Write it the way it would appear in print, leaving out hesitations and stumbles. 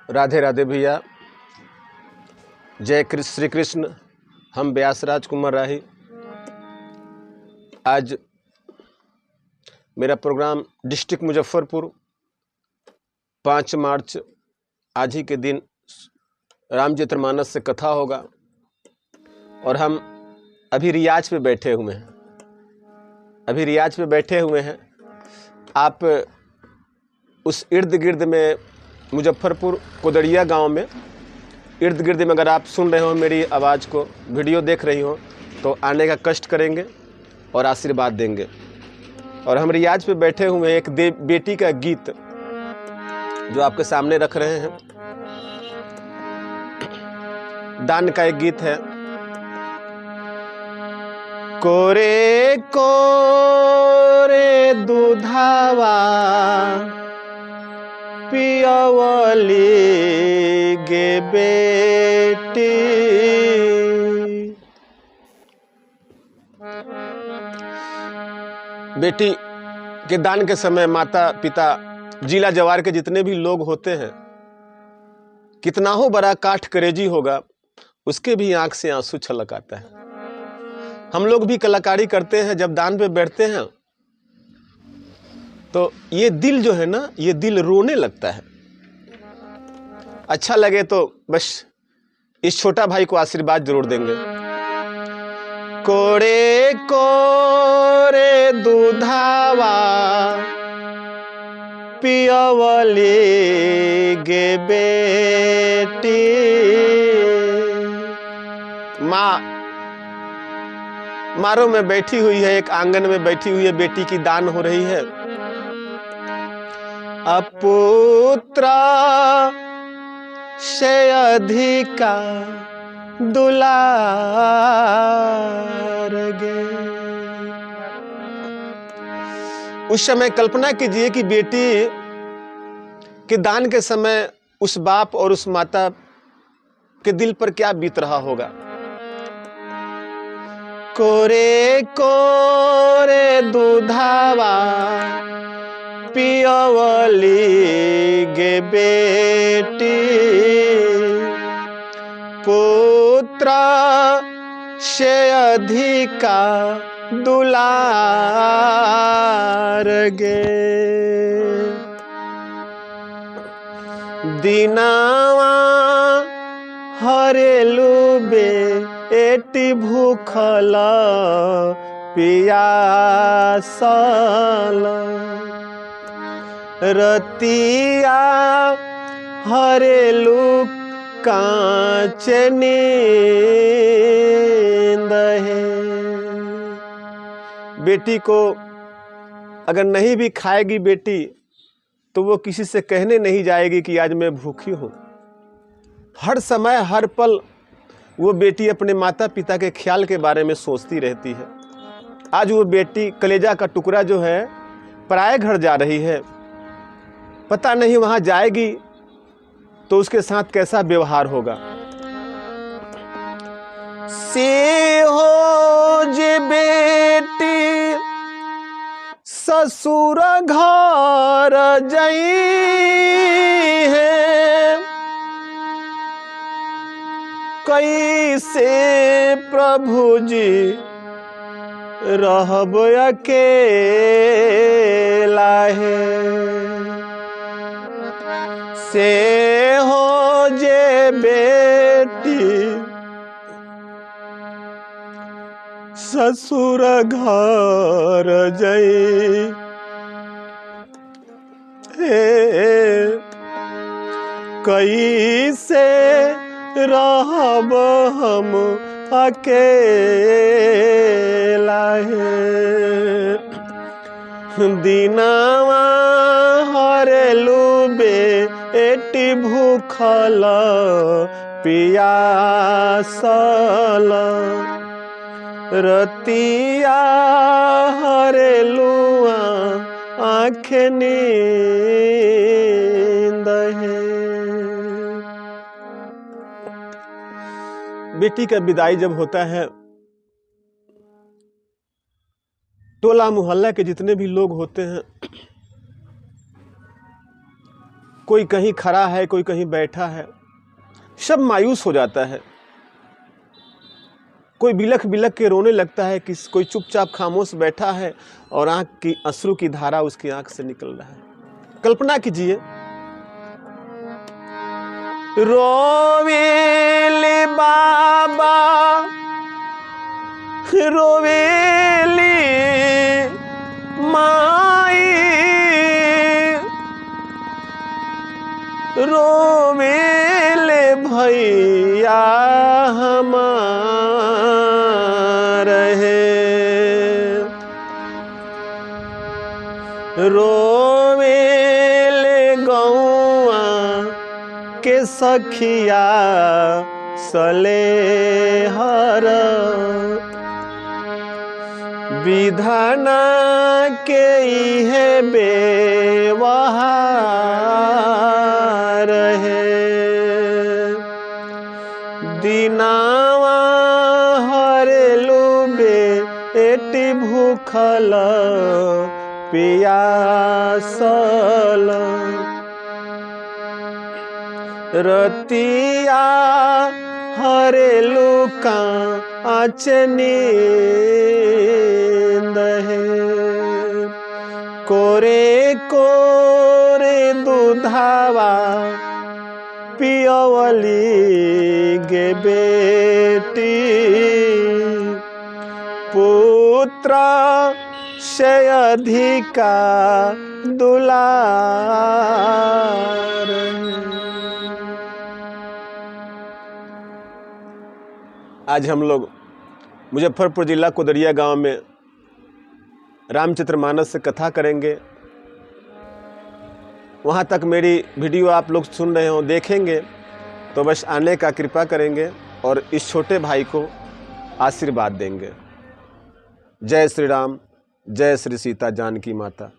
राधे राधे भैया, जय श्री कृष्ण। हम व्यास राजकुमार राही। आज मेरा प्रोग्राम डिस्ट्रिक्ट मुजफ्फरपुर 5 मार्च आज ही के दिन रामचरितमानस से कथा होगा और हम अभी रियाज पे बैठे हुए हैं। आप उस इर्द गिर्द में मुजफ्फरपुर कोदड़िया गांव में इर्द गिर्द में अगर आप सुन रहे हो मेरी आवाज़ को, वीडियो देख रही हो, तो आने का कष्ट करेंगे और आशीर्वाद देंगे। और हम रियाज पे बैठे हुए हैं। एक बेटी का गीत जो आपके सामने रख रहे हैं, दान का एक गीत है। कोरे कोरे दूधावा पियवली गे बेटी, बेटी के दान के समय माता पिता जिला जवार के जितने भी लोग होते हैं, कितना हो बड़ा काठ करेजी होगा, उसके भी आंख से आंसू छलक आता है। हम लोग भी कलाकारी करते हैं, जब दान पे बैठते हैं तो ये दिल जो है ना, ये दिल रोने लगता है। अच्छा लगे तो बस इस छोटा भाई को आशीर्वाद जरूर देंगे। कोरे कोरे दूधावा पियवली गे बेटी, मारो में बैठी हुई है, एक आंगन में बैठी हुई है, बेटी की दान हो रही है। अपुत्र से अधिका दुलार गे। उस समय कल्पना कीजिए कि बेटी के दान के समय उस बाप और उस माता के दिल पर क्या बीत रहा होगा। कोरे कोरे दूधावा पियवली गे बेटी, पुत्र से अधिका दुलार गे। दिनावा हरेलू बेटी भूखल पियासल, रतिया हरेलू कांच नींद है। बेटी को अगर नहीं भी खाएगी बेटी, तो वो किसी से कहने नहीं जाएगी कि आज मैं भूखी हूँ। हर समय हर पल वो बेटी अपने माता पिता के ख्याल के बारे में सोचती रहती है। आज वो बेटी कलेजा का टुकड़ा जो है पराये घर जा रही है, पता नहीं वहां जाएगी तो उसके साथ कैसा व्यवहार होगा। से हो जे बेटी ससुर घर जाई है, कैसे प्रभु जी रहब अकेला है। से हो जे बेटी ससुर घर जाई हे, कैसे रहब हम अकेला है। दिनावा हरेलू बेटी भूखल पियासल, रतिया हरेलुआ आँखें नींद है। बेटी का विदाई जब होता है, टोला मोहल्ला के जितने भी लोग होते हैं कोई कहीं खड़ा है, कोई कहीं बैठा है, सब मायूस हो जाता है। कोई बिलख बिलख के रोने लगता है, कोई चुपचाप खामोश बैठा है और आंख की अश्रु की धारा उसकी आंख से निकल रहा है। कल्पना कीजिए, रोवेले बाबा रोवेली माई, रोवेले भैया हमारे, रोवेले गौआ के सखिया सलेहर, विधाना के इहे बेवहार है। दिनावा हरेलू बेटी भूखल पियासल, रतिया हरेलू कांच नींद है। कोरे कोरे दूधावा पियवली गे बेटी, पुत्र से अधिका दुलार। आज हम लोग मुजफ्फरपुर जिला कोदरिया गांव में रामचरितमानस से कथा करेंगे। वहाँ तक मेरी वीडियो आप लोग सुन रहे हो, देखेंगे तो बस आने का कृपा करेंगे और इस छोटे भाई को आशीर्वाद देंगे। जय श्री राम, जय श्री सीता जानकी माता।